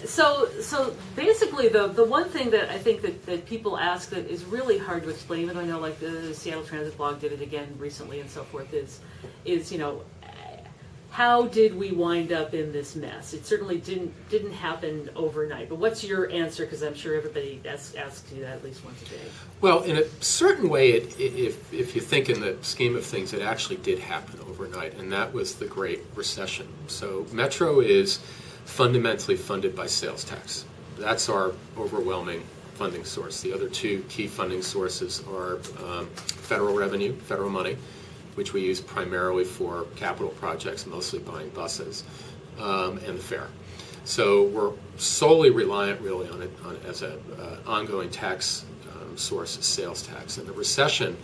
So basically, the one thing that I think that people ask that is really hard to explain, even though I know like the Seattle Transit blog did it again recently and so forth, is how did we wind up in this mess? It certainly didn't happen overnight. But what's your answer? Because I'm sure everybody asks you that at least once a day. Well, in a certain way, if you think in the scheme of things, it actually did happen overnight, and that was the Great Recession. So Metro is fundamentally funded by sales tax. That's our overwhelming funding source. The other two key funding sources are federal revenue, federal money, which we use primarily for capital projects, mostly buying buses, and the fare. So we're solely reliant really on it as an ongoing tax source, sales tax. And the recession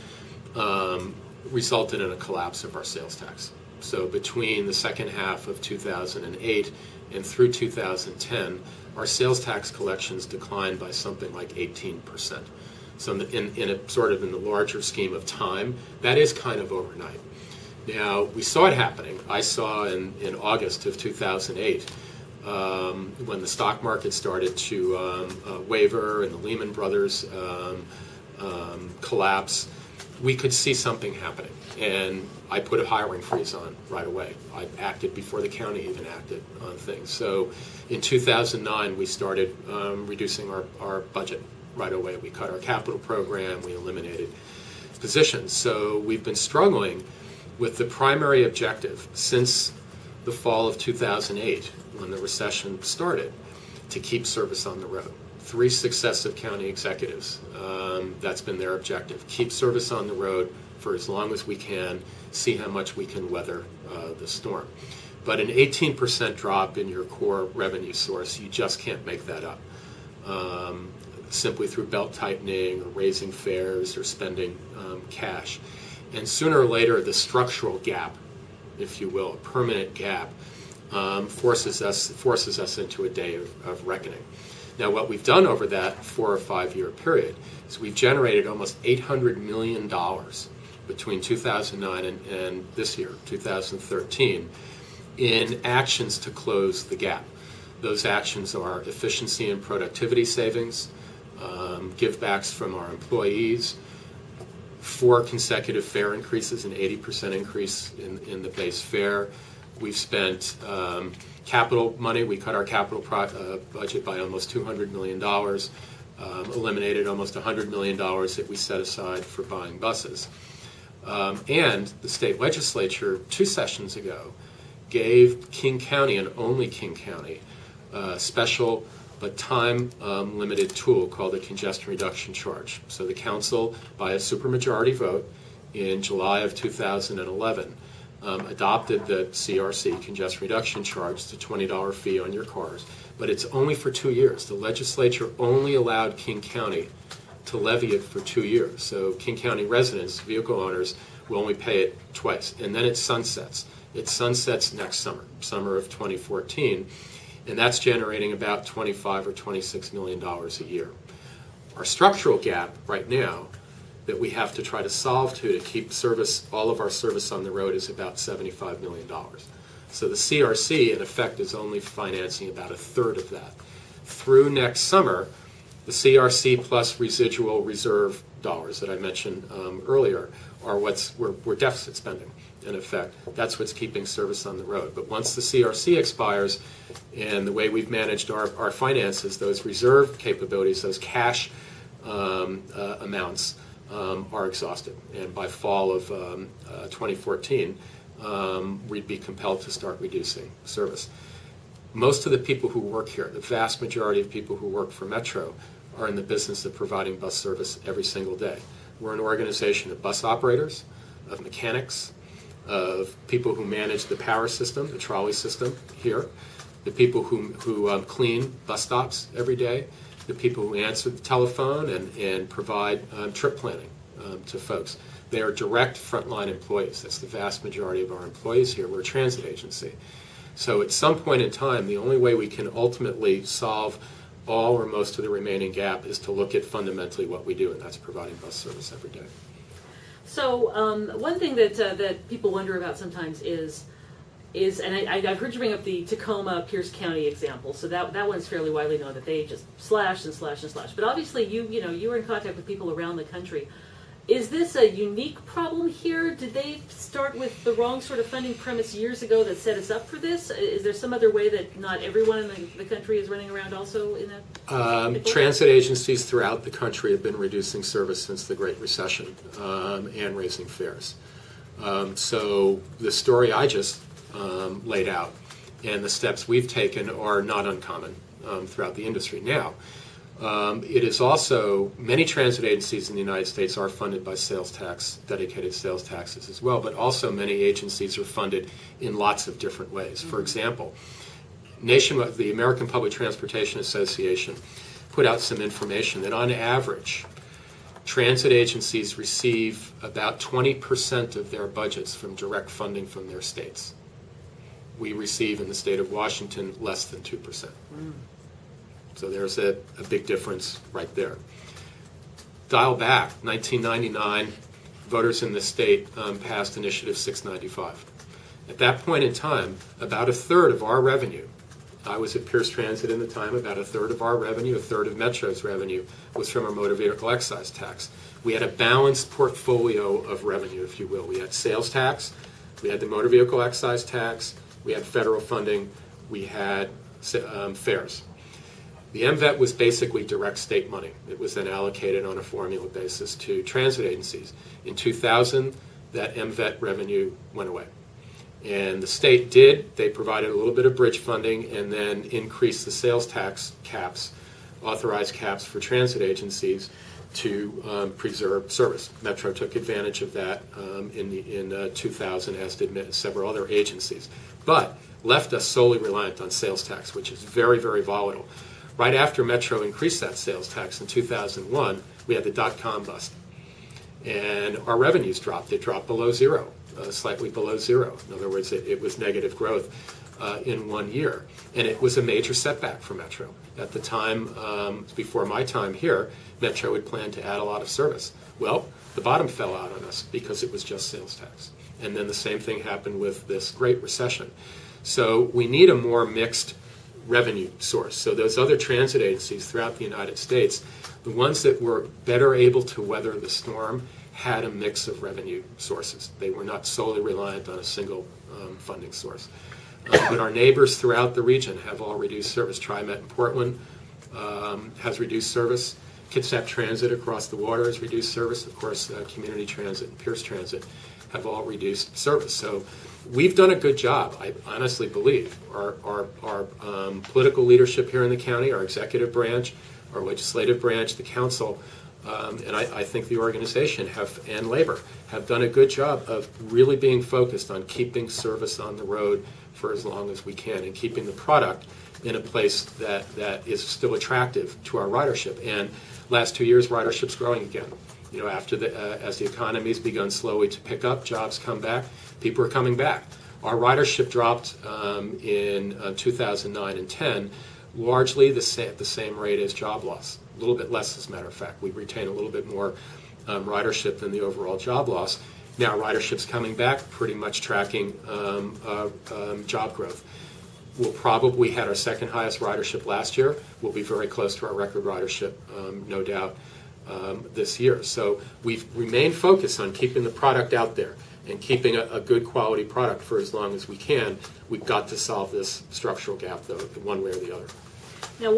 resulted in a collapse of our sales tax. So between the second half of 2008 and through 2010, our sales tax collections declined by something like 18%. So in a sort of in the larger scheme of time, that is kind of overnight. Now, we saw it happening. I saw in August of 2008, when the stock market started to waver and the Lehman Brothers collapse, we could see something happening. And I put a hiring freeze on right away. I acted before the county even acted on things. So in 2009, we started reducing our budget right away. We cut our capital program, we eliminated positions. So we've been struggling with the primary objective since the fall of 2008, when the recession started, to keep service on the road. 3 successive county executives, that's been their objective. Keep service on the road for as long as we can, see how much we can weather the storm. But an 18% drop in your core revenue source, you just can't make that up. Simply through belt tightening or raising fares or spending cash. And sooner or later, the structural gap, if you will, a permanent gap, forces us into a day of reckoning. Now, what we've done over that 4 or 5 year period is we've generated almost $800 million between 2009 and this year, 2013, in actions to close the gap. Those actions are efficiency and productivity savings, give-backs from our employees, 4 consecutive fare increases, an 80% increase in the base fare. We've spent capital money. We cut our capital budget by almost $200 million, eliminated almost $100 million that we set aside for buying buses. And the state legislature 2 sessions ago gave King County, and only King County, a special but time-limited tool called the congestion reduction charge. So the council, by a supermajority vote in July of 2011, adopted the CRC, congestion reduction charge, it's a $20 fee on your cars, but it's only for 2 years. The legislature only allowed King County to levy it for 2 years. So King County residents, vehicle owners, will only pay it twice, and then it sunsets. It sunsets next summer of 2014, and that's generating about $25 or $26 million a year. Our structural gap right now that we have to try to solve to keep service, all of our service on the road, is about $75 million. So the CRC, in effect, is only financing about a third of that. Through next summer, the CRC plus residual reserve dollars that I mentioned earlier are we're deficit spending, in effect. That's what's keeping service on the road. But once the CRC expires, and the way we've managed our finances, those reserve capabilities, those cash amounts are exhausted. And by fall of 2014, we'd be compelled to start reducing service. Most of the people who work here, the vast majority of people who work for Metro, are in the business of providing bus service every single day. We're an organization of bus operators, of mechanics, of people who manage the power system, the trolley system here, the people who clean bus stops every day, the people who answer the telephone and provide trip planning to folks. They are direct frontline employees. That's the vast majority of our employees here. We're a transit agency. So at some point in time, the only way we can ultimately solve all or most of the remaining gap is to look at fundamentally what we do, and that's providing bus service every day. So one thing that people wonder about sometimes is, is, and I've heard you bring up the Tacoma Pierce County example, so that one's fairly widely known, that they just slash and slash and slash. But obviously you were in contact with people around the country. Is this a unique problem here? Did they start with the wrong sort of funding premise years ago that set us up for this? Is there some other way that not everyone in the country is running around also in that? Transit agencies throughout the country have been reducing service since the Great Recession and raising fares. So the story I just laid out and the steps we've taken are not uncommon throughout the industry. Now, it is also, many transit agencies in the United States are funded by sales tax, dedicated sales taxes as well, but also many agencies are funded in lots of different ways. For example, nationwide, the American Public Transportation Association put out some information that on average, transit agencies receive about 20% of their budgets from direct funding from their states. We receive in the state of Washington less than 2%. So there's a big difference right there. Dial back, 1999, voters in the state passed Initiative 695. At that point in time, about a third of our revenue, I was at Pierce Transit in the time, about a third of our revenue, a third of Metro's revenue was from our motor vehicle excise tax. We had a balanced portfolio of revenue, if you will. We had sales tax, we had the motor vehicle excise tax, we had federal funding, we had fares. The MVET was basically direct state money. It was then allocated on a formula basis to transit agencies. In 2000, that MVET revenue went away. And the state they provided a little bit of bridge funding and then increased the sales tax caps, authorized caps for transit agencies to preserve service. Metro took advantage of that in 2000, as did several other agencies, but left us solely reliant on sales tax, which is very, very volatile. Right after Metro increased that sales tax in 2001, we had the dot-com bust. And our revenues dropped. They dropped below zero, slightly below zero. In other words, it was negative growth in 1 year. And it was a major setback for Metro. At the time, before my time here, Metro had planned to add a lot of service. Well, the bottom fell out on us because it was just sales tax. And then the same thing happened with this Great Recession. So we need a more mixed revenue source. So those other transit agencies throughout the United States, the ones that were better able to weather the storm, had a mix of revenue sources. They were not solely reliant on a single funding source. But our neighbors throughout the region have all reduced service. TriMet in Portland has reduced service. Kitsap Transit across the water has reduced service. Of course, Community Transit and Pierce Transit have all reduced service. So we've done a good job, I honestly believe. Our political leadership here in the county, our executive branch, our legislative branch, the council, and I think the organization and labor have done a good job of really being focused on keeping service on the road for as long as we can and keeping the product in a place that is still attractive to our ridership. And last 2 years, ridership's growing again. You know, as the economy's begun slowly to pick up, jobs come back, people are coming back. Our ridership dropped in 2009 and 10, largely at the same rate as job loss. A little bit less, as a matter of fact. We retain a little bit more ridership than the overall job loss. Now ridership's coming back, pretty much tracking job growth. We had our second highest ridership last year. We'll be very close to our record ridership, no doubt, this year. So we've remained focused on keeping the product out there and keeping a good quality product for as long as we can. We've got to solve this structural gap, though, one way or the other. Now,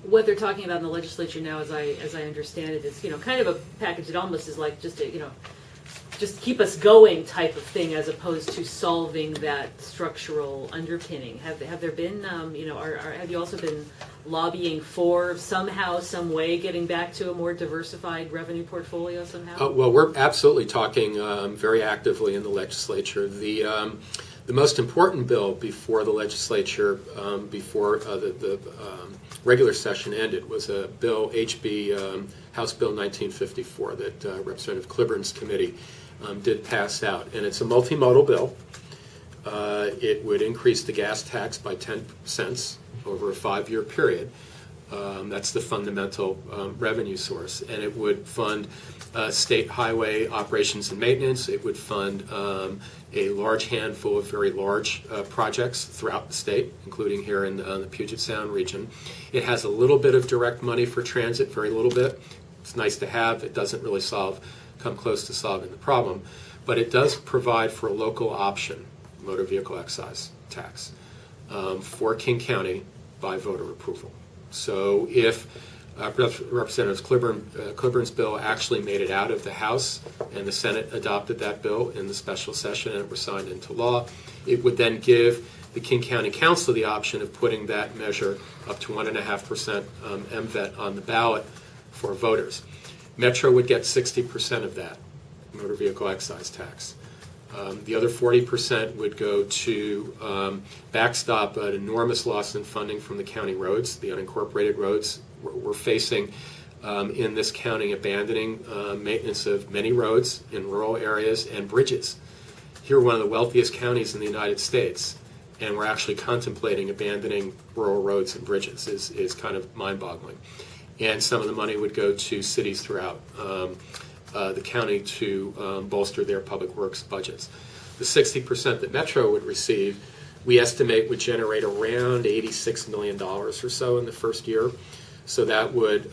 what they're talking about in the legislature now, as I understand it, is kind of a package that almost is like just just keep us going type of thing, as opposed to solving that structural underpinning. Have there been have you also been lobbying for somehow, some way, getting back to a more diversified revenue portfolio somehow? Well, we're absolutely talking very actively in the legislature. The most important bill before the legislature, before the regular session ended, was a bill, House Bill 1954, that Representative Cliburn's committee did pass out. And it's a multimodal bill. It would increase the gas tax by 10 cents over a 5-year period. That's the fundamental revenue source. And it would fund state highway operations and maintenance. It would fund a large handful of very large projects throughout the state, including here in the Puget Sound region. It has a little bit of direct money for transit, very little bit. It's nice to have. It doesn't really come close to solving the problem. But it does provide for a local option, motor vehicle excise tax, for King County by voter approval. So if Representative Clyburn's bill actually made it out of the House and the Senate adopted that bill in the special session and it was signed into law, it would then give the King County Council the option of putting that measure up to 1.5% MVET on the ballot for voters. Metro would get 60% of that motor vehicle excise tax. The other 40% would go to backstop an enormous loss in funding from the county roads, the unincorporated roads. We're facing in this county abandoning maintenance of many roads in rural areas and bridges. Here, one of the wealthiest counties in the United States, and we're actually contemplating abandoning rural roads and bridges is kind of mind-boggling. And some of the money would go to cities throughout the county to bolster their public works budgets. The 60% that Metro would receive, we estimate would generate around $86 million or so in the first year. So that would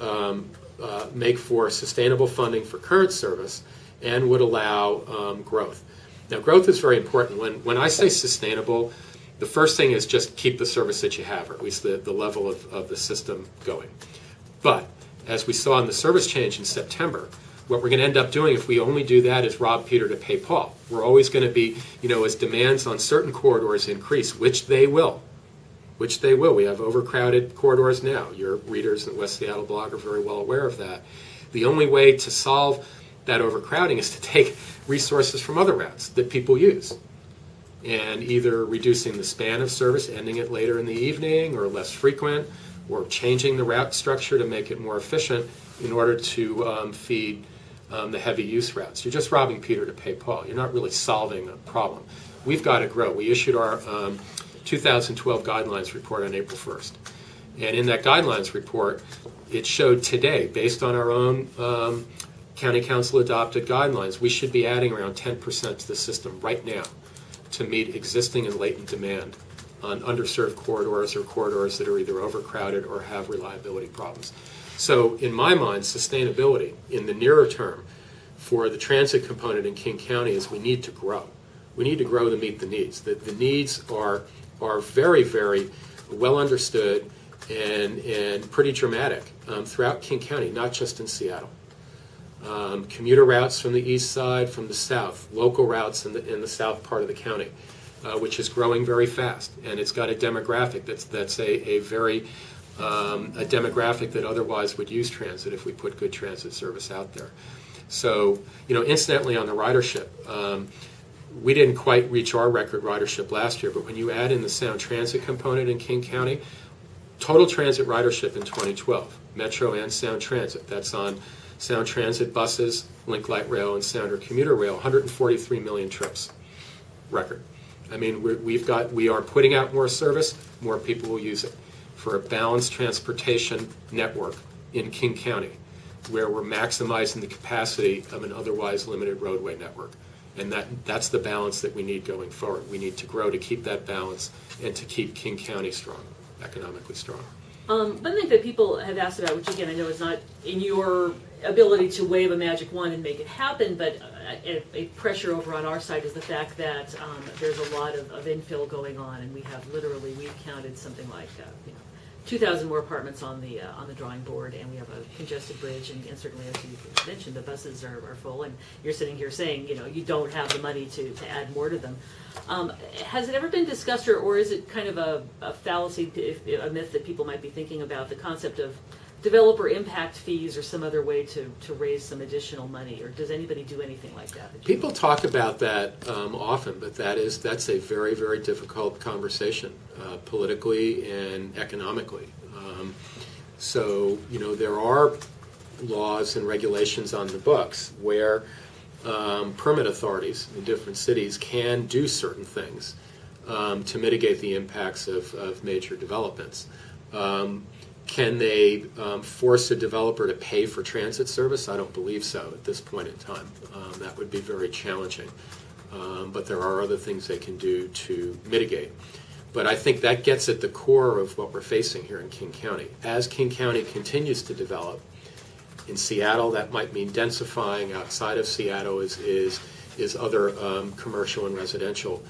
make for sustainable funding for current service and would allow growth. Now, growth is very important. When I say sustainable, the first thing is just keep the service that you have, or at least the level of the system going. But as we saw in the service change in September, what we're going to end up doing if we only do that is rob Peter to pay Paul. We're always going to be, as demands on certain corridors increase, which they will. We have overcrowded corridors now. Your readers at West Seattle Blog are very well aware of that. The only way to solve that overcrowding is to take resources from other routes that people use, and either reducing the span of service, ending it later in the evening or less frequent, or changing the route structure to make it more efficient in order to feed the heavy use routes. You're just robbing Peter to pay Paul. You're not really solving a problem. We've got to grow. We issued our 2012 guidelines report on April 1st. And in that guidelines report, it showed today, based on our own county council adopted guidelines, we should be adding around 10% to the system right now to meet existing and latent demand on underserved corridors or corridors that are either overcrowded or have reliability problems. So in my mind, sustainability in the nearer term for the transit component in King County is we need to grow. We need to grow to meet the needs. The needs are very, very well understood and pretty dramatic throughout King County, not just in Seattle. Commuter routes from the east side, from the south, local routes in the south part of the county, which is growing very fast, and it's got a demographic that's a very a demographic that otherwise would use transit if we put good transit service out there. So, incidentally, on the ridership, we didn't quite reach our record ridership last year, but when you add in the Sound Transit component in King County, total transit ridership in 2012, Metro and Sound Transit, that's on Sound Transit buses, Link Light Rail, and Sounder Commuter Rail, 143 million trips, record. I mean, we are putting out more service, more people will use it for a balanced transportation network in King County, where we're maximizing the capacity of an otherwise limited roadway network. And that's the balance that we need going forward. We need to grow to keep that balance and to keep King County strong, economically strong. One thing that people have asked about, which again I know is not in your ability to wave a magic wand and make it happen, but a pressure over on our side is the fact that there's a lot of infill going on, and we've counted something like 2,000 more apartments on the drawing board, and we have a congested bridge, and certainly as you mentioned, the buses are full, and you're sitting here saying you don't have the money to add more to them. Has it ever been discussed, or is it kind of a fallacy, a myth that people might be thinking about, the concept of developer impact fees or some other way to raise some additional money, or does anybody do anything like that? People talk about that often, but that's a very, very difficult conversation politically and economically. So there are laws and regulations on the books where permit authorities in different cities can do certain things to mitigate the impacts of major developments. Can they force a developer to pay for transit service? I don't believe so at this point in time. That would be very challenging. But there are other things they can do to mitigate. But I think that gets at the core of what we're facing here in King County. As King County continues to develop, in Seattle, that might mean densifying. Outside of Seattle is other commercial and residential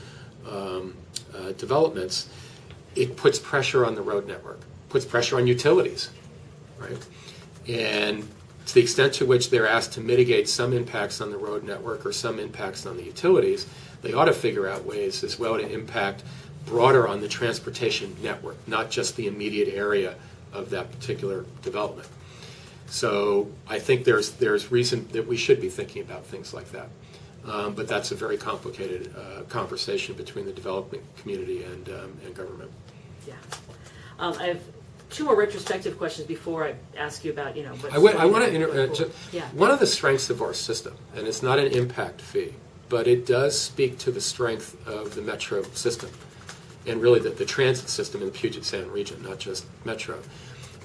developments. It puts pressure on the road network, puts pressure on utilities, right? And to the extent to which they're asked to mitigate some impacts on the road network or some impacts on the utilities, they ought to figure out ways as well to impact broader on the transportation network, not just the immediate area of that particular development. So I think there's reason that we should be thinking about things like that. But that's a very complicated conversation between the development community and government. Yeah. I have two more retrospective questions before I ask you about, I want to one of the strengths of our system, and it's not an impact fee, but it does speak to the strength of the metro system, and really the transit system in the Puget Sound region, not just metro,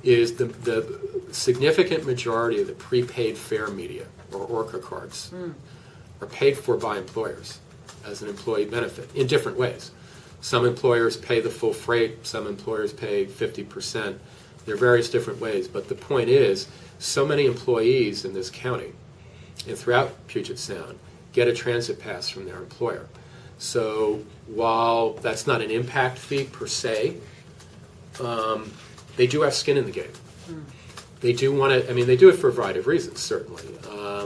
is the significant majority of the prepaid fare media, or ORCA cards, are paid for by employers as an employee benefit in different ways. Some employers pay the full freight, some employers pay 50%. There are various different ways, but the point is, so many employees in this county and throughout Puget Sound get a transit pass from their employer. So while that's not an impact fee per se, they do have skin in the game. They do want to, they do it for a variety of reasons, certainly.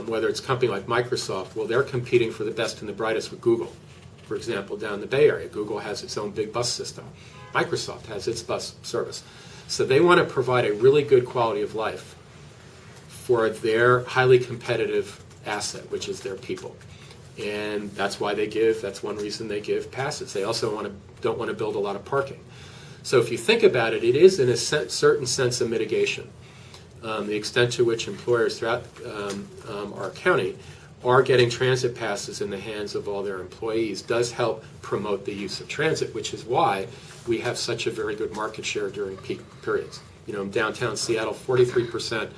Whether it's a company like Microsoft, well, they're competing for the best and the brightest with Google. For example, down in the Bay Area, Google has its own big bus system. Microsoft has its bus service. So they want to provide a really good quality of life for their highly competitive asset, which is their people. And that's why that's one reason they give passes. They also don't want to build a lot of parking. So if you think about it, it is in a certain sense of mitigation. The extent to which employers throughout our county are getting transit passes in the hands of all their employees does help promote the use of transit, which is why we have such a very good market share during peak periods. In downtown Seattle, 43%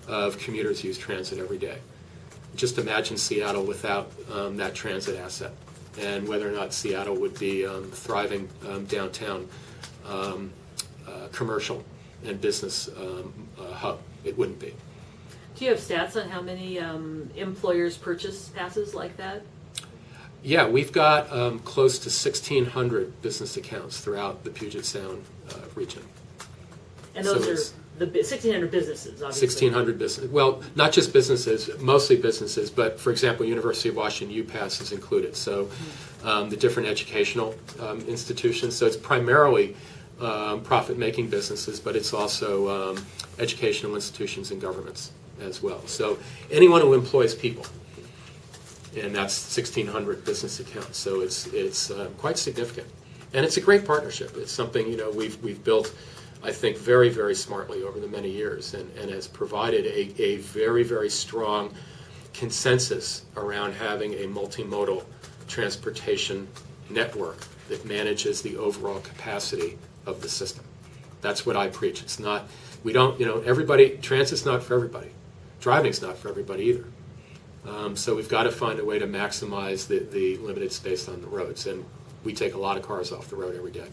of commuters use transit every day. Just imagine Seattle without that transit asset, and whether or not Seattle would be thriving downtown commercial and business hub. It wouldn't be. Do you have stats on how many employers purchase passes like that? Yeah, we've got close to 1,600 business accounts throughout the Puget Sound region. And those are the 1,600 businesses, obviously. 1,600 businesses. Well, not just businesses, mostly businesses, but for example, University of Washington UPass is included. So the different educational institutions. So it's primarily profit-making businesses, but it's also educational institutions and governments as well. So anyone who employs people, and that's 1,600 business accounts. So it's quite significant, and it's a great partnership. It's something we've built, I think, very, very smartly over the many years, and has provided a very, very strong consensus around having a multimodal transportation network that manages the overall capacity of the system. That's what I preach. It's not, transit's not for everybody. Driving's not for everybody either. So we've got to find a way to maximize the limited space on the roads, and we take a lot of cars off the road every day.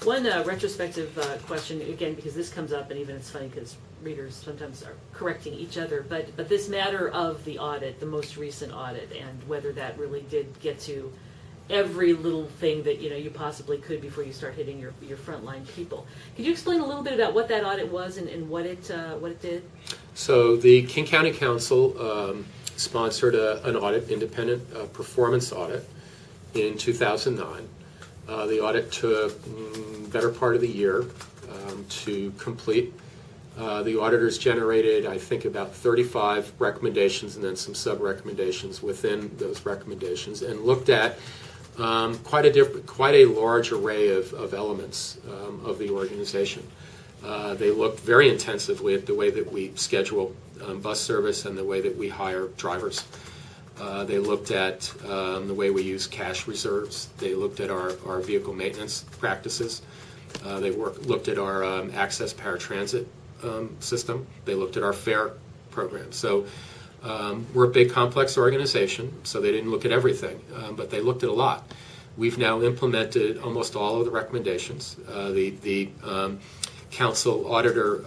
One retrospective question, again, because this comes up, and even it's funny because readers sometimes are correcting each other, but this matter of the audit, the most recent audit, and whether that really did get to every little thing that you possibly could before you start hitting your frontline people. Could you explain a little bit about what that audit was and what it did? So the King County Council sponsored an audit, independent performance audit, in 2009. The audit took better part of the year to complete. The auditors generated, I think, about 35 recommendations and then some sub-recommendations within those recommendations, and looked at quite a large array of elements of the organization. They looked very intensively at the way that we schedule bus service and the way that we hire drivers. They looked at the way we use cash reserves. They looked at our vehicle maintenance practices. They looked at our access paratransit system. They looked at our fare program. So we're a big, complex organization, so they didn't look at everything, but they looked at a lot. We've now implemented almost all of the recommendations. The council auditor,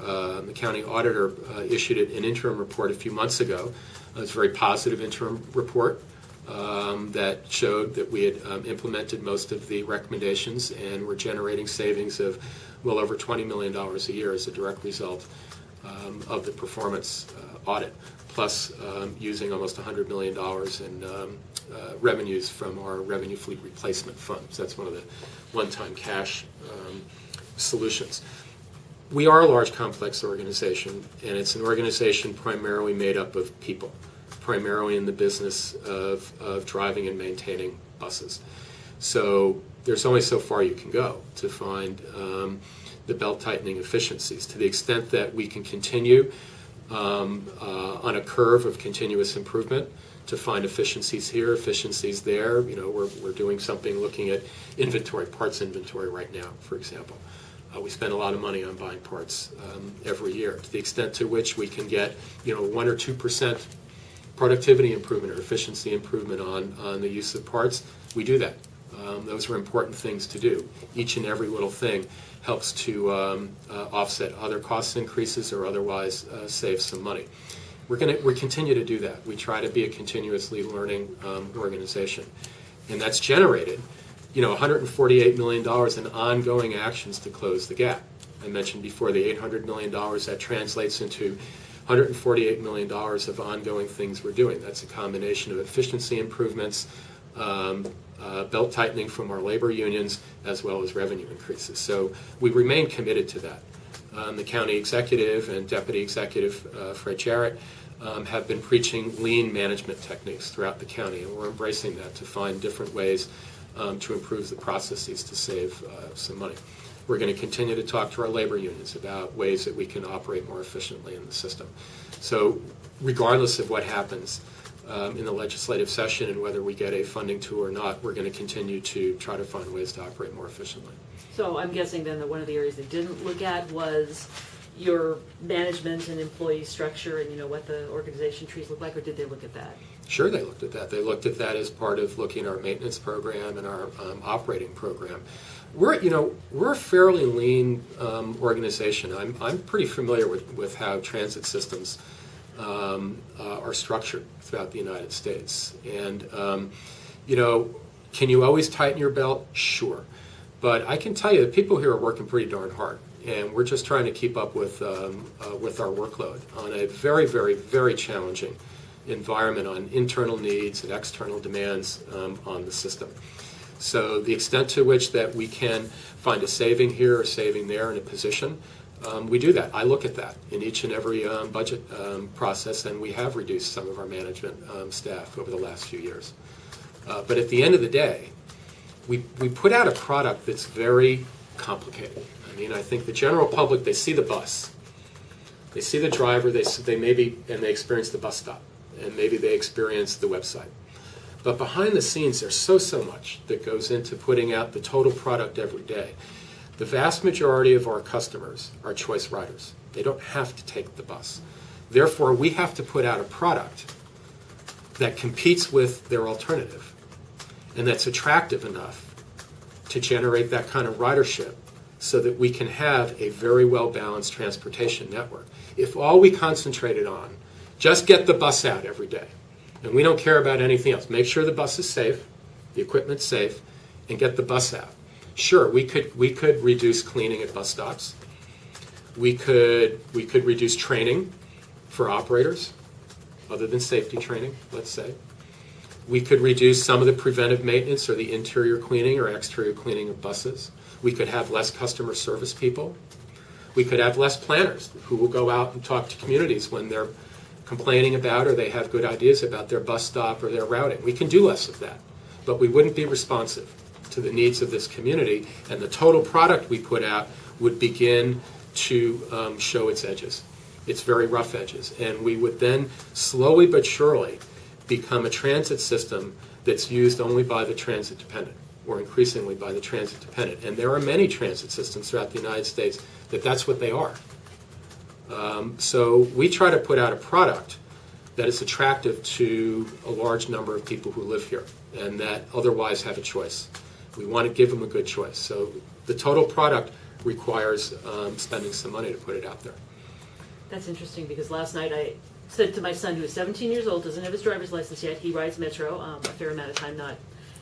the county auditor, issued an interim report a few months ago. It's a very positive interim report that showed that we had implemented most of the recommendations, and we're generating savings of well over $20 million a year as a direct result of the performance audit, plus using almost $100 million in revenues from our revenue fleet replacement funds. That's one of the one-time cash solutions. We are a large, complex organization, and it's an organization primarily made up of people, primarily in the business of driving and maintaining buses. So there's only so far you can go to find the belt-tightening efficiencies. To the extent that we can continue on a curve of continuous improvement to find efficiencies here, efficiencies there. You know, we're doing something looking at inventory, parts inventory right now, for example. We spend a lot of money on buying parts every year. To the extent to which we can get, 1 or 2% productivity improvement or efficiency improvement on the use of parts, we do that. Those are important things to do. Each and every little thing helps to offset other cost increases or otherwise save some money. We continue to do that. We try to be a continuously learning organization, and that's generated, $148 million in ongoing actions to close the gap. I mentioned before the $800 million that translates into $148 million of ongoing things we're doing. That's a combination of efficiency improvements, belt tightening from our labor unions, as well as revenue increases. So we remain committed to that. The county executive and deputy executive, Fred Jarrett, have been preaching lean management techniques throughout the county, and we're embracing that to find different ways to improve the processes to save some money. We're going to continue to talk to our labor unions about ways that we can operate more efficiently in the system. So regardless of what happens in the legislative session and whether we get a funding tool or not, we're going to continue to try to find ways to operate more efficiently. So I'm guessing then that one of the areas they didn't look at was your management and employee structure and what the organization trees look like, or did they look at that? Sure, they looked at that. They looked at that as part of looking at our maintenance program and our operating program. We're a fairly lean organization. I'm pretty familiar with how transit systems are structured throughout the United States. And can you always tighten your belt? Sure. But I can tell you that people here are working pretty darn hard, and we're just trying to keep up with our workload on a very, very, very challenging environment on internal needs and external demands on the system. So the extent to which that we can find a saving here or saving there in a position, we do that. I look at that in each and every budget process, and we have reduced some of our management staff over the last few years. But at the end of the day, we put out a product that's very complicated. I mean, I think the general public, they see the bus, they see the driver, they experience the bus stop, and maybe they experience the website. But behind the scenes, there's so much that goes into putting out the total product every day. The vast majority of our customers are choice riders. They don't have to take the bus. Therefore, we have to put out a product that competes with their alternative and that's attractive enough to generate that kind of ridership so that we can have a very well-balanced transportation network. If all we concentrated on, just get the bus out every day, and we don't care about anything else. Make sure the bus is safe, the equipment's safe, and get the bus out. Sure, we could reduce cleaning at bus stops. We could reduce training for operators, other than safety training, let's say. We could reduce some of the preventive maintenance or the interior cleaning or exterior cleaning of buses. We could have less customer service people. We could have less planners who will go out and talk to communities when they're complaining about or they have good ideas about their bus stop or their routing. We can do less of that, but we wouldn't be responsive to the needs of this community, and the total product we put out would begin to show its edges, its very rough edges, and we would then slowly but surely become a transit system that's used only by the transit dependent. or increasingly by the transit dependent. And there are many transit systems throughout the United States that's what they are. So we try to put out a product that is attractive to a large number of people who live here and that otherwise have a choice. We want to give them a good choice. So the total product requires spending some money to put it out there. That's interesting because last night I said to my son, who is 17 years old, doesn't have his driver's license yet. He rides Metro a fair amount of time, not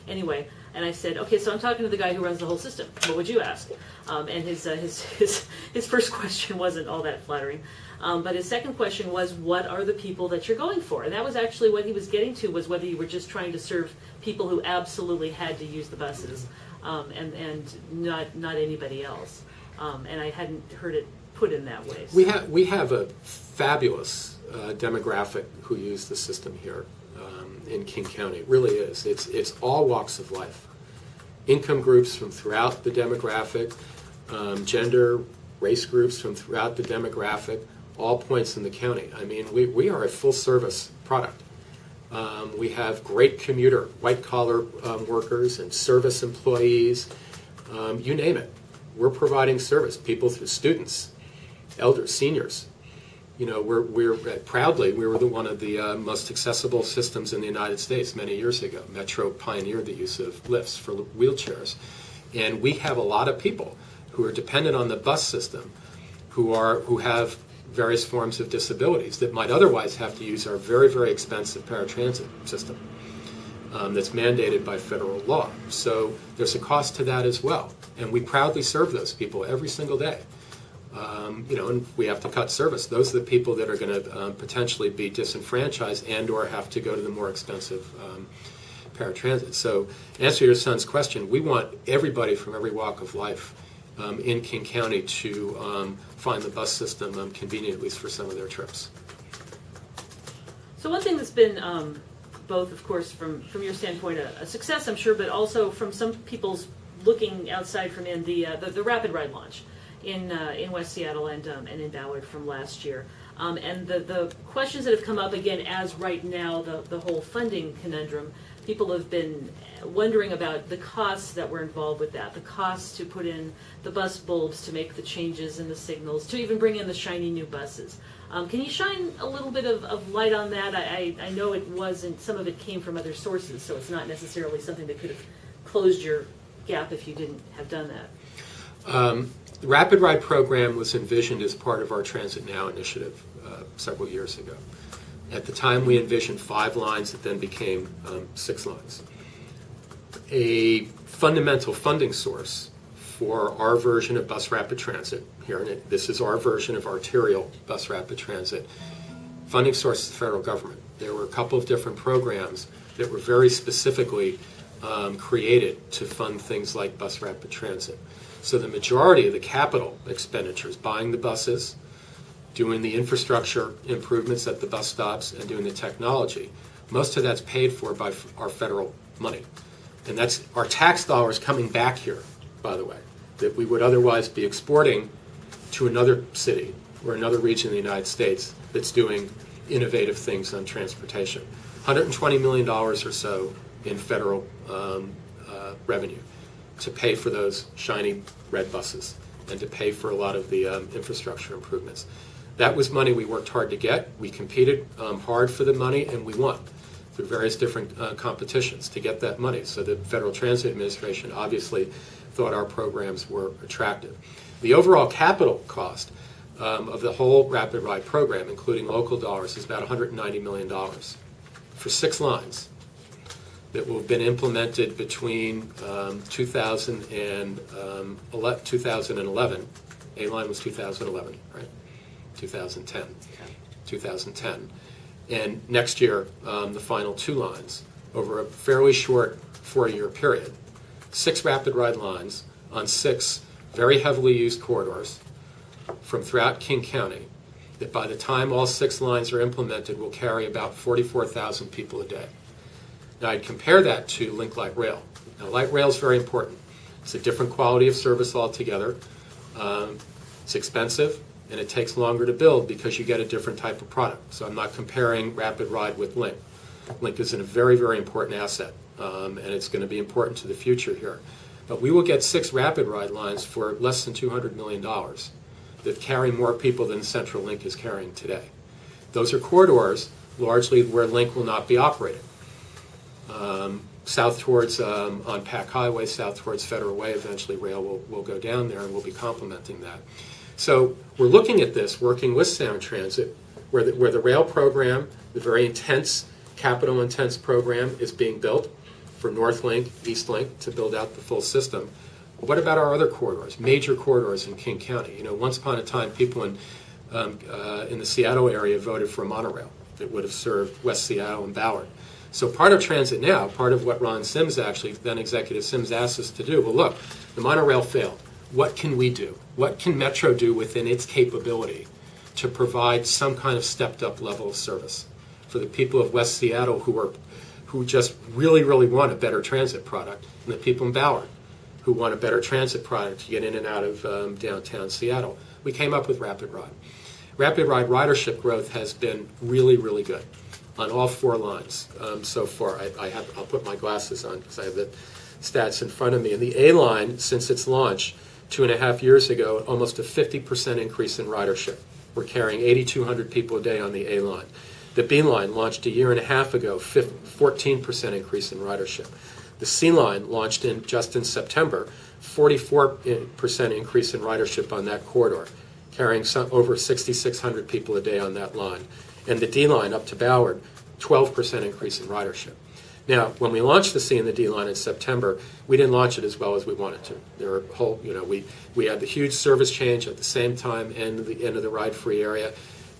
anyway. And I said, okay, so I'm talking to the guy who runs the whole system. What would you ask? And his first question wasn't all that flattering. But his second question was, what are the people that you're going for? And that was actually what he was getting to, was whether you were just trying to serve people who absolutely had to use the buses and not anybody else. And I hadn't heard it put in that way. So. We have a fabulous demographic who use the system here in King County. It really is. It's all walks of life. Income groups from throughout the demographic, gender, race groups from throughout the demographic, all points in the county. I mean, we are a full-service product. We have great commuter, white-collar workers and service employees, you name it. We're providing service. People, students, elders, seniors. You know, we're proudly, we were one of the most accessible systems in the United States many years ago. Metro pioneered the use of lifts for wheelchairs. And we have a lot of people who are dependent on the bus system who have various forms of disabilities that might otherwise have to use our very, very expensive paratransit system that's mandated by federal law. So there's a cost to that as well. And we proudly serve those people every single day. And we have to cut service. Those are the people that are going to potentially be disenfranchised and or have to go to the more expensive paratransit. So to answer your son's question, we want everybody from every walk of life in King County to find the bus system convenient, at least for some of their trips. So one thing that's been both, of course, from your standpoint, a success, I'm sure, but also from some people's looking outside from in the Rapid Ride launch in West Seattle and in Ballard from last year. And the questions that have come up again as right now, the whole funding conundrum, people have been wondering about the costs that were involved with that, the costs to put in the bus bulbs, to make the changes in the signals, to even bring in the shiny new buses. Can you shine a little bit of light on that? I know it wasn't, some of it came from other sources, so it's not necessarily something that could have closed your gap if you didn't have done that. The Rapid Ride program was envisioned as part of our Transit Now initiative several years ago. At the time, we envisioned 5 lines that then became 6 lines. A fundamental funding source for our version of bus rapid transit here, and this is our version of arterial bus rapid transit, funding source is the federal government. There were a couple of different programs that were very specifically created to fund things like bus rapid transit. So the majority of the capital expenditures, buying the buses, doing the infrastructure improvements at the bus stops, and doing the technology, most of that's paid for by our federal money. And that's our tax dollars coming back here, by the way, that we would otherwise be exporting to another city or another region of the United States that's doing innovative things on transportation. $120 million or so in federal revenue to pay for those shiny red buses and to pay for a lot of the infrastructure improvements. That was money we worked hard to get. We competed hard for the money, and we won through various different competitions to get that money. So the Federal Transit Administration obviously thought our programs were attractive. The overall capital cost of the whole Rapid Ride program, including local dollars, is about $190 million for 6 lines that will have been implemented between 2000 and 2011. A line was 2011, right? 2010. And next year, the final 2 lines over a fairly short 4-year period. 6 rapid ride lines on 6 very heavily used corridors from throughout King County that by the time all 6 lines are implemented will carry about 44,000 people a day. Now I'd compare that to Link Light Rail. Now light rail is very important. It's a different quality of service altogether. It's expensive and it takes longer to build because you get a different type of product. So I'm not comparing Rapid Ride with Link. Link is a very, very important asset and it's going to be important to the future here. But we will get 6 rapid ride lines for less than $200 million that carry more people than Central Link is carrying today. Those are corridors largely where Link will not be operated. South towards, on Pack Highway, south towards Federal Way, eventually rail will go down there and we'll be complementing that. So we're looking at this, working with Sound Transit, where the rail program, the very intense, capital intense program is being built for North Link, East Link to build out the full system. What about our other corridors, major corridors in King County? You know, once upon a time, people in the Seattle area voted for a monorail that would have served West Seattle and Ballard. So part of Transit Now, part of what Ron Sims actually, then Executive Sims, asked us to do, well, look, the monorail failed. What can we do? What can Metro do within its capability to provide some kind of stepped up level of service for the people of West Seattle who just really, really want a better transit product, and the people in Ballard who want a better transit product to get in and out of downtown Seattle? We came up with Rapid Ride. Rapid Ride ridership growth has been really, really good on all 4 lines so far. I'll put my glasses on because I have the stats in front of me. And the A line, since its launch 2.5 years ago, almost a 50% increase in ridership. We're carrying 8,200 people a day on the A line. The B line launched a year and a half ago, 14% increase in ridership. The C line launched just in September, 44% increase in ridership on that corridor, carrying over 6,600 people a day on that line. And the D line up to Ballard, 12% increase in ridership. Now, when we launched the C and the D line in September, we didn't launch it as well as we wanted to. There were we had the huge service change at the same time and the end of the ride-free area.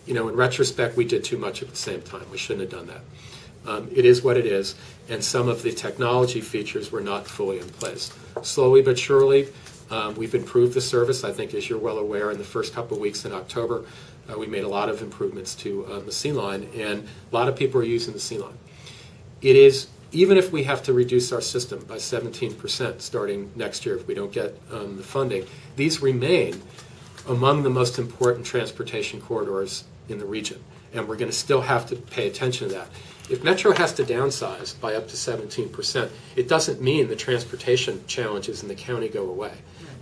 You know, in retrospect, we did too much at the same time. We shouldn't have done that. It is what it is, and some of the technology features were not fully in place. Slowly but surely, we've improved the service. I think, as you're well aware, in the first couple of weeks in October, we made a lot of improvements to the C line, and a lot of people are using the C line. It is, even if we have to reduce our system by 17% starting next year if we don't get the funding, these remain among the most important transportation corridors in the region, and we're going to still have to pay attention to that. If Metro has to downsize by up to 17%, it doesn't mean the transportation challenges in the county go away.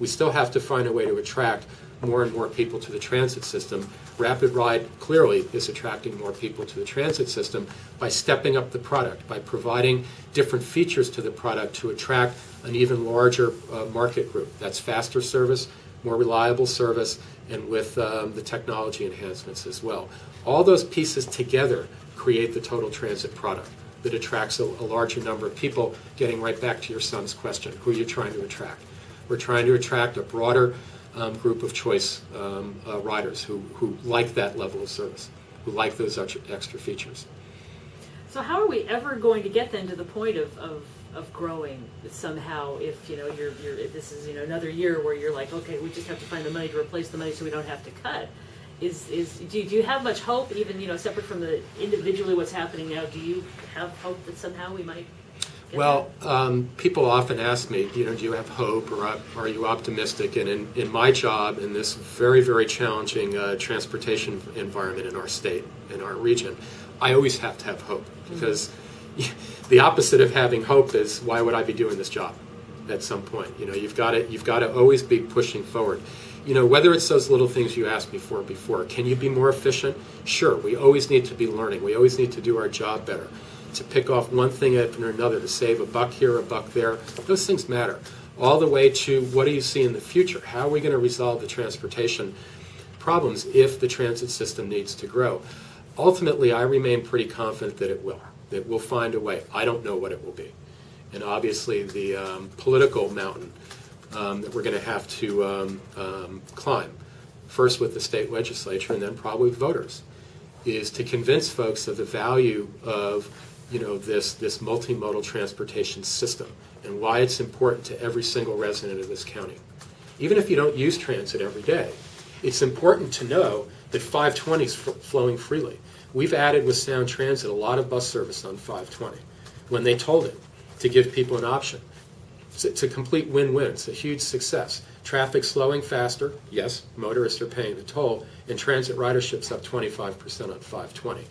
We still have to find a way to attract more and more people to the transit system. Rapid Ride clearly is attracting more people to the transit system by stepping up the product, by providing different features to the product to attract an even larger market group. That's faster service, more reliable service, and with the technology enhancements as well. All those pieces together create the total transit product that attracts a larger number of people. Getting right back to your son's question, who are you trying to attract? We're trying to attract a broader group of choice riders who like that level of service, who like those extra features. So how are we ever going to get then to the point of growing somehow if you're this is another year where you're like, okay, we just have to find the money to replace the money so we don't have to cut? Do you have much hope, even separate from the individually what's happening now? Do you have hope that somehow we might? Well, people often ask me, do you have hope, or are you optimistic? And in my job, in this very, very challenging transportation environment in our state, in our region, I always have to have hope, because the opposite of having hope is, why would I be doing this job at some point? You've got to always be pushing forward. Whether it's those little things you asked me for before, can you be more efficient? Sure, we always need to be learning. We always need to do our job better. To pick off one thing after another, to save a buck here, a buck there, those things matter. All the way to, what do you see in the future? How are we going to resolve the transportation problems if the transit system needs to grow? Ultimately, I remain pretty confident that it will. That we'll find a way. I don't know what it will be. And obviously the political mountain that we're going to have to climb, first with the state legislature and then probably voters, is to convince folks of the value of this multimodal transportation system and why it's important to every single resident of this county. Even if you don't use transit every day, it's important to know that 520 is flowing freely. We've added with Sound Transit a lot of bus service on 520 when they told it, to give people an option. It's a complete win-win. It's a huge success. Traffic slowing faster, yes, motorists are paying the toll, and transit ridership's up 25% on 520.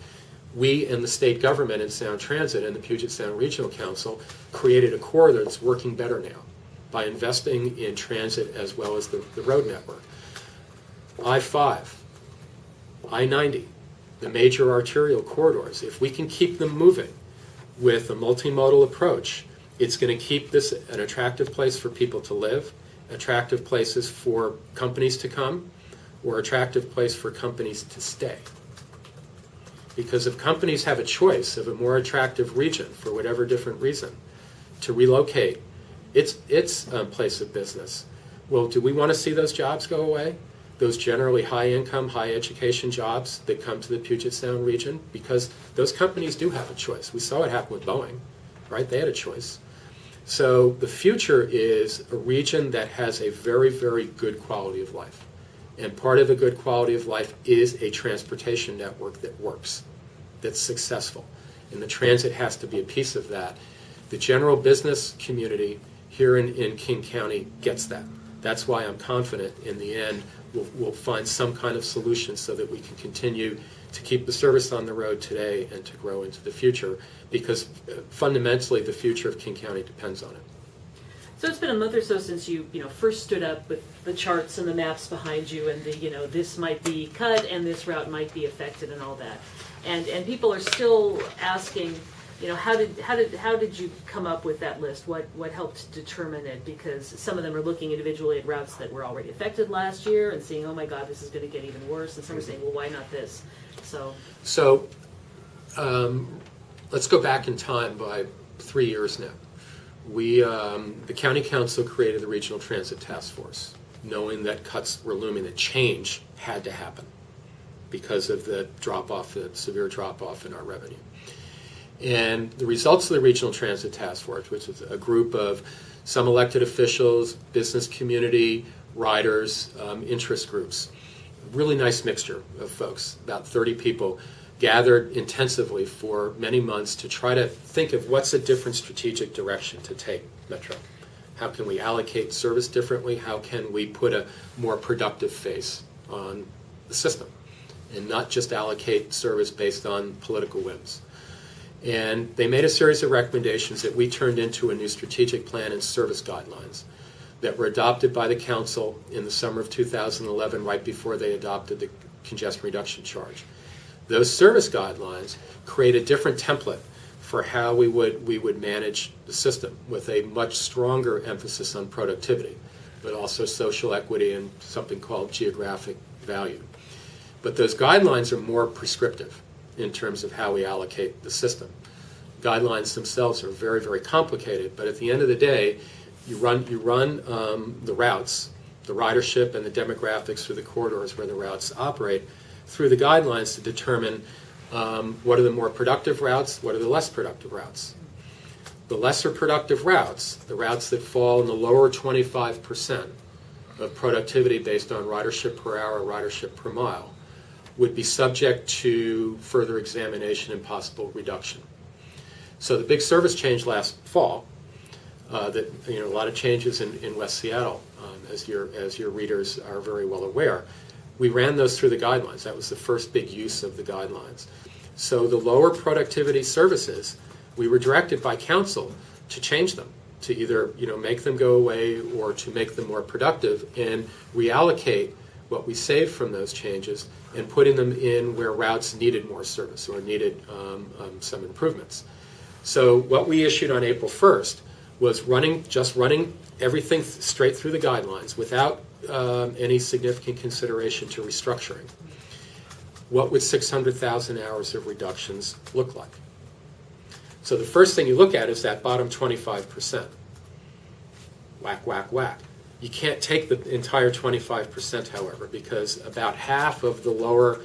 we and the state government and Sound Transit and the Puget Sound Regional Council created a corridor that's working better now by investing in transit as well as the road network. I-5, I-90, the major arterial corridors, if we can keep them moving with a multimodal approach, it's going to keep this an attractive place for people to live, attractive places for companies to come, or attractive place for companies to stay. Because if companies have a choice of a more attractive region for whatever different reason to relocate its place of business, well, do we want to see those jobs go away? Those generally high income, high education jobs that come to the Puget Sound region? Because those companies do have a choice. We saw it happen with Boeing, right? They had a choice. So the future is a region that has a very, very good quality of life. And part of a good quality of life is a transportation network that works, that's successful. And the transit has to be a piece of that. The general business community here in King County gets that. That's why I'm confident in the end we'll find some kind of solution so that we can continue to keep the service on the road today and to grow into the future, because fundamentally the future of King County depends on it. So it's been a month or so since you first stood up with the charts and the maps behind you, and the this might be cut and this route might be affected and all that, and people are still asking, how did you come up with that list? What helped determine it? Because some of them are looking individually at routes that were already affected last year and seeing, oh my God, this is going to get even worse, and some are saying, well, why not this? So let's go back in time by 3 years now. The County Council created the Regional Transit Task Force, knowing that cuts were looming, that change had to happen because of the severe drop-off in our revenue. And the results of the Regional Transit Task Force, which is a group of some elected officials, business community, riders, interest groups, really nice mixture of folks, about 30 people, gathered intensively for many months to try to think of what's a different strategic direction to take Metro. How can we allocate service differently? How can we put a more productive face on the system and not just allocate service based on political whims? And they made a series of recommendations that we turned into a new strategic plan and service guidelines that were adopted by the council in the summer of 2011, right before they adopted the congestion reduction charge. Those service guidelines create a different template for how we would manage the system, with a much stronger emphasis on productivity, but also social equity and something called geographic value. But those guidelines are more prescriptive in terms of how we allocate the system. Guidelines themselves are very, very complicated, but at the end of the day, you run the routes, the ridership and the demographics through the corridors where the routes operate, through the guidelines to determine what are the more productive routes, what are the less productive routes. The lesser productive routes, the routes that fall in the lower 25% of productivity based on ridership per hour, ridership per mile, would be subject to further examination and possible reduction. So the big service change last fall, a lot of changes in West Seattle, as your readers are very well aware, we ran those through the guidelines. That was the first big use of the guidelines. So the lower productivity services, we were directed by council to change them, to either make them go away or to make them more productive and reallocate what we saved from those changes and putting them in where routes needed more service or needed some improvements. So what we issued on April 1st was just running everything straight through the guidelines without any significant consideration to restructuring. What would 600,000 hours of reductions look like? So the first thing you look at is that bottom 25%. Whack, whack, whack. You can't take the entire 25%, however, because about half of the lower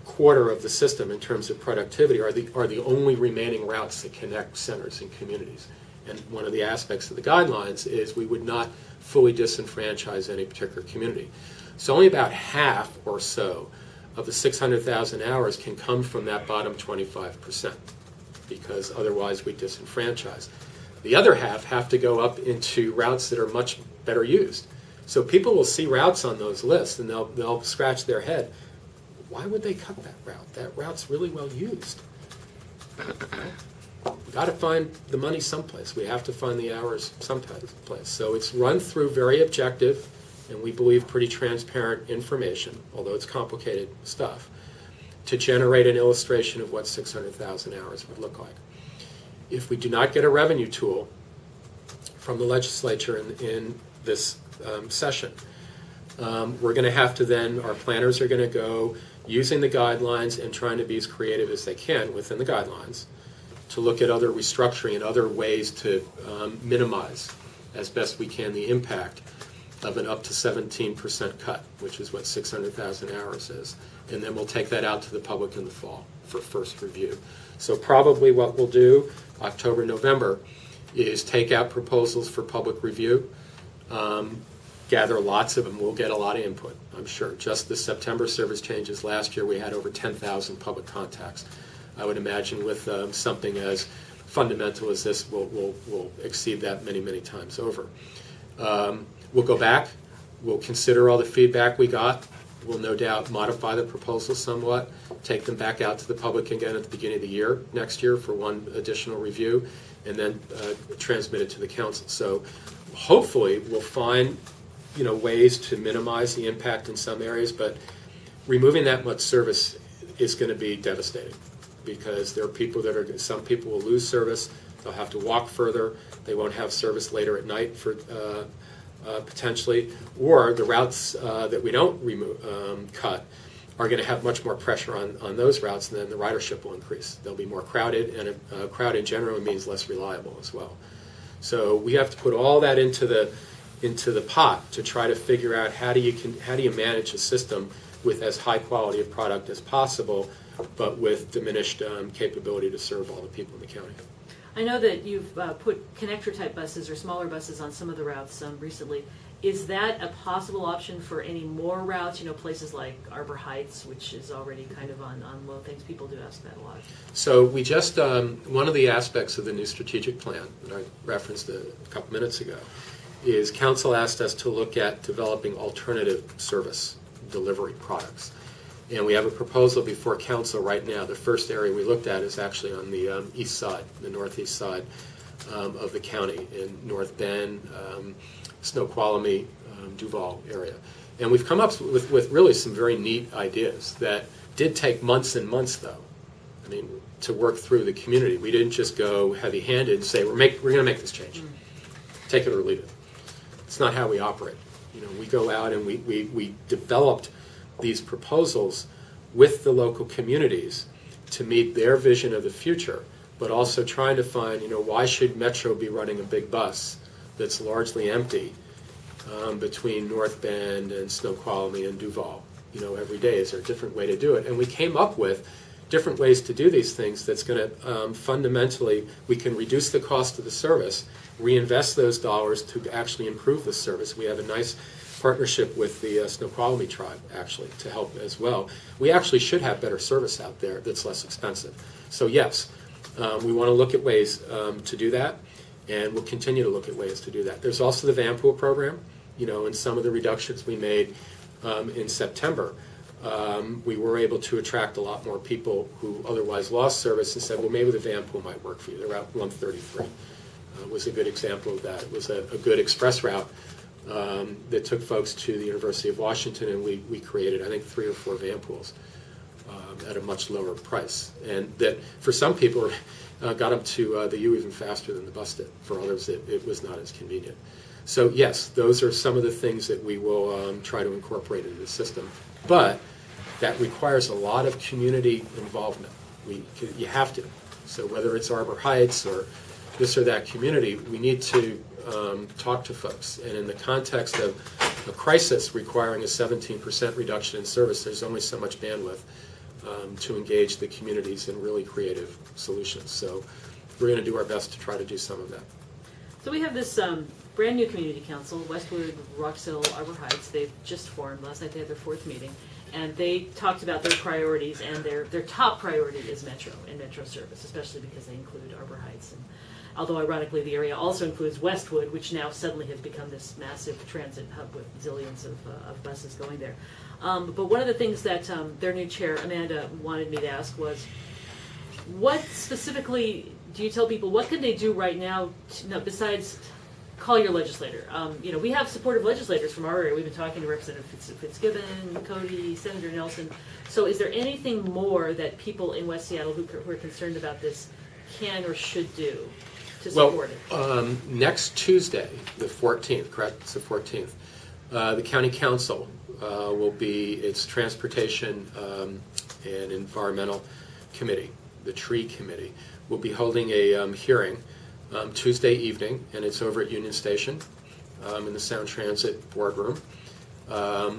quarter of the system in terms of productivity are the only remaining routes that connect centers and communities. And one of the aspects of the guidelines is we would not fully disenfranchise any particular community. So only about half or so of the 600,000 hours can come from that bottom 25%, because otherwise we disenfranchise. The other half have to go up into routes that are much better used. So people will see routes on those lists and they'll scratch their head. why would they cut that route? That route's really well used. We've got to find the money someplace. We have to find the hours someplace. So it's run through very objective and we believe pretty transparent information, although it's complicated stuff, to generate an illustration of what 600,000 hours would look like. If we do not get a revenue tool from the legislature in this session, we're going to have to then, our planners are going to go using the guidelines and trying to be as creative as they can within the guidelines to look at other restructuring and other ways to minimize as best we can the impact of an up to 17% cut, which is what 600,000 hours is. And then we'll take that out to the public in the fall for first review. So probably what we'll do, October, November, is take out proposals for public review, gather lots of them. We'll get a lot of input, I'm sure. Just the September service changes last year, we had over 10,000 public contacts. I would imagine with something as fundamental as this, we'll exceed that many, many times over. We'll go back. We'll consider all the feedback we got. We'll no doubt modify the proposal somewhat, take them back out to the public again at the beginning of the year, next year, for one additional review, and then transmit it to the council. So hopefully we'll find ways to minimize the impact in some areas, but removing that much service is going to be devastating because there are people some people will lose service. They'll have to walk further. They won't have service later at night for potentially, or the routes that we don't cut are going to have much more pressure on those routes, and then the ridership will increase. They'll be more crowded, and a crowd in general means less reliable as well. So we have to put all that into the pot to try to figure out how do you manage a system with as high quality of product as possible, but with diminished capability to serve all the people in the county. I know that you've put connector-type buses or smaller buses on some of the routes recently. Is that a possible option for any more routes? Places like Arbor Heights, which is already kind of on low things. People do ask that a lot. So we just, one of the aspects of the new strategic plan that I referenced a couple minutes ago is council asked us to look at developing alternative service delivery products. And we have a proposal before council right now. The first area we looked at is actually on the east side, the northeast side of the county, in North Bend, Snoqualmie, Duval area. And we've come up with really some very neat ideas that did take months and months, though, to work through the community. We didn't just go heavy-handed and say, we're going to make this change. Take it or leave it. It's not how we operate. We go out and we developed these proposals with the local communities to meet their vision of the future, but also trying to find, why should Metro be running a big bus that's largely empty between North Bend and Snoqualmie and Duval, every day? Is there a different way to do it? And we came up with different ways to do these things that's going to fundamentally, we can reduce the cost of the service, reinvest those dollars to actually improve the service. We have a nice partnership with the Snoqualmie tribe, actually, to help as well. We actually should have better service out there that's less expensive. So yes, we want to look at ways to do that, and we'll continue to look at ways to do that. There's also the van pool program, and some of the reductions we made in September. We were able to attract a lot more people who otherwise lost service and said, well, maybe the van pool might work for you. They're at 133. Was a good example of that. It was a good express route that took folks to the University of Washington, and we created, I think, 3 or 4 van pools at a much lower price. And that, for some people, got them to the U even faster than the bus did. For others, it was not as convenient. So yes, those are some of the things that we will try to incorporate into the system. But that requires a lot of community involvement. You have to. So whether it's Arbor Heights or this or that community, we need to talk to folks. And in the context of a crisis requiring a 17% reduction in service, there's only so much bandwidth to engage the communities in really creative solutions. So we're going to do our best to try to do some of that. So we have this brand new community council, Westwood, Roxhill, Arbor Heights. They've just formed. Last night they had their 4th meeting. And they talked about their priorities, and their top priority is Metro and Metro service, especially because they include Arbor Heights although ironically the area also includes Westwood, which now suddenly has become this massive transit hub with zillions of buses going there. But one of the things that their new chair, Amanda, wanted me to ask was, what specifically do you tell people, what can they do right now besides call your legislator? We have supportive legislators from our area. We've been talking to Representative Fitzgibbon, Cody, Senator Nelson. So is there anything more that people in West Seattle who are concerned about this can or should do to support it? Next Tuesday, the 14th, correct? It's the 14th. The County Council will be its Transportation and Environmental Committee, the Tree Committee, will be holding a hearing Tuesday evening, and it's over at Union Station in the Sound Transit boardroom. I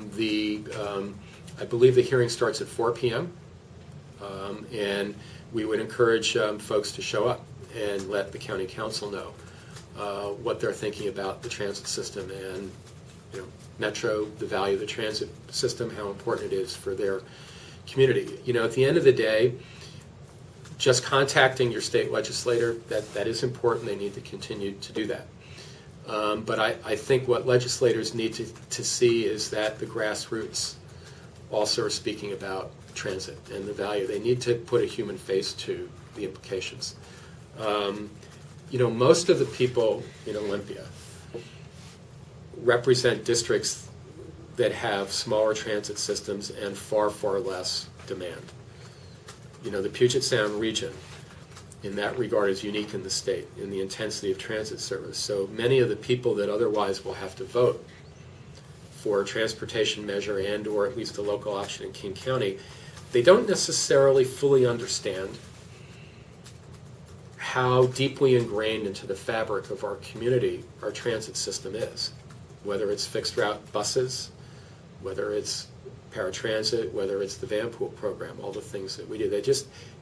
believe the hearing starts at 4 p.m. And we would encourage folks to show up and let the County Council know what they're thinking about the transit system and Metro, the value of the transit system, how important it is for their community. At the end of the day, just contacting your state legislator, that is important. They need to continue to do that. But I think what legislators need to see is that the grassroots also are speaking about transit and the value. They need to put a human face to the implications. Most of the people in Olympia represent districts that have smaller transit systems and far, far less demand. The Puget Sound region, in that regard, is unique in the state in the intensity of transit service. So many of the people that otherwise will have to vote for a transportation measure and or at least a local option in King County, they don't necessarily fully understand how deeply ingrained into the fabric of our community our transit system is, whether it's fixed route buses, whether it's paratransit, whether it's the van pool program, all the things that we do.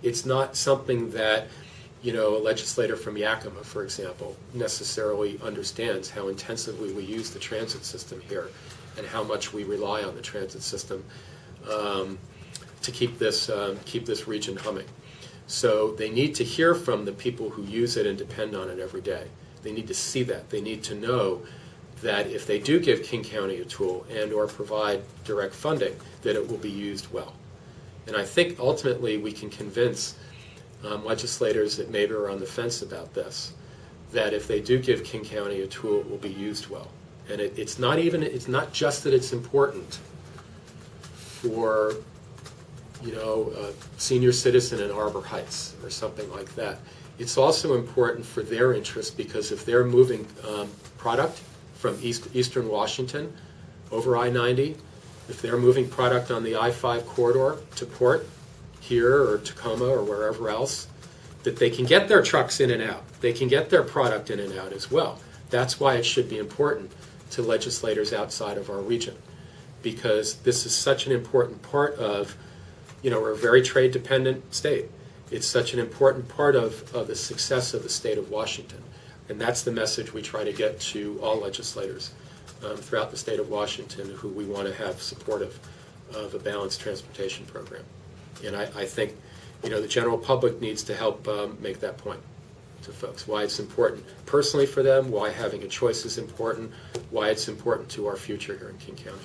It's not something that a legislator from Yakima, for example, necessarily understands how intensively we use the transit system here and how much we rely on the transit system to keep this region humming. So they need to hear from the people who use it and depend on it every day. They need to see that. They need to know that if they do give King County a tool and or provide direct funding, that it will be used well. And I think ultimately we can convince legislators that maybe are on the fence about this, that if they do give King County a tool, it will be used well. And it's not just that it's important for a senior citizen in Arbor Heights or something like that. It's also important for their interest, because if they're moving product from eastern Washington over I-90, if they're moving product on the I-5 corridor to port here or Tacoma or wherever else, that they can get their trucks in and out. They can get their product in and out as well. That's why it should be important to legislators outside of our region, because this is such an important part of, we're a very trade-dependent state. It's such an important part of the success of the state of Washington. And that's the message we try to get to all legislators throughout the state of Washington who we want to have supportive of a balanced transportation program. And I think, the general public needs to help make that point to folks, why it's important personally for them, why having a choice is important, why it's important to our future here in King County.